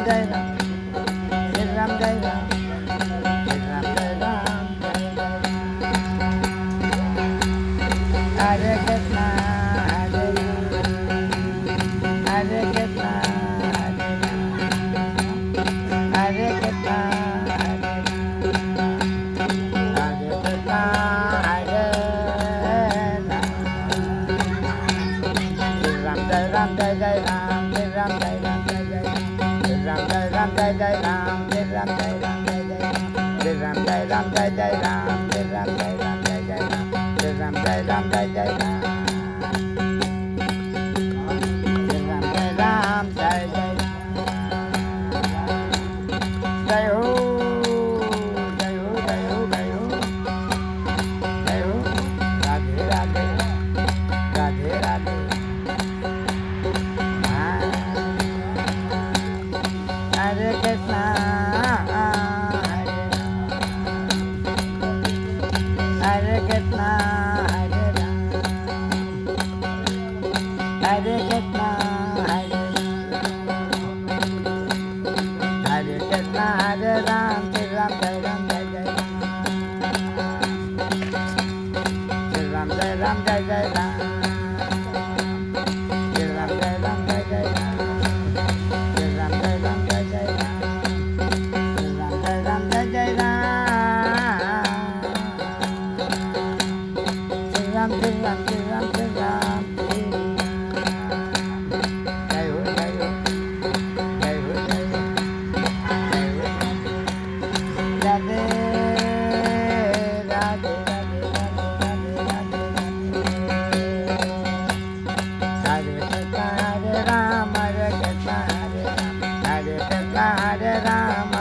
जय राम, श्री राम जय राम, श्री राम जय राम, जय जय राम. हरे कृष्णा हरे हरे कृष्णा हरे कृष्णा हरे कृष्णा हरे राम जय राम जय जय राम, जय राम जय राम जय जय राम, राम जय राम जय जय राम, जय राम जय राम जय जय राम, जय राम जय राम जय जय राम, जय राम जय राम जय जय राम, जय राम जय राम जय जय राम, जय राम जय राम जय जय राम. जय हो जय हो जय हो जय हो जय हो. Radhe Radhe Radhe Radhe. Hare Krishna, Hare Krishna, Hare Ram, Hare Krishna, Hare Ram, Hare Krishna, Hare Ram, Shri Ram Jai Ram Jai Jai Ram, Shri Ram Jai Ram Jai Jai Ram, Shri Ram Jai Ram Jai Jai Ram. Ram Ram Ram Ram Ram. Jai Ho Jai Ho Jai Ho Jai Ho Jai Ho. Radhe Radhe Radhe Radhe Radhe Radhe. Hare Krishna Hare Ram, Hare Krishna Hare Ram, Hare Krishna Hare Ram.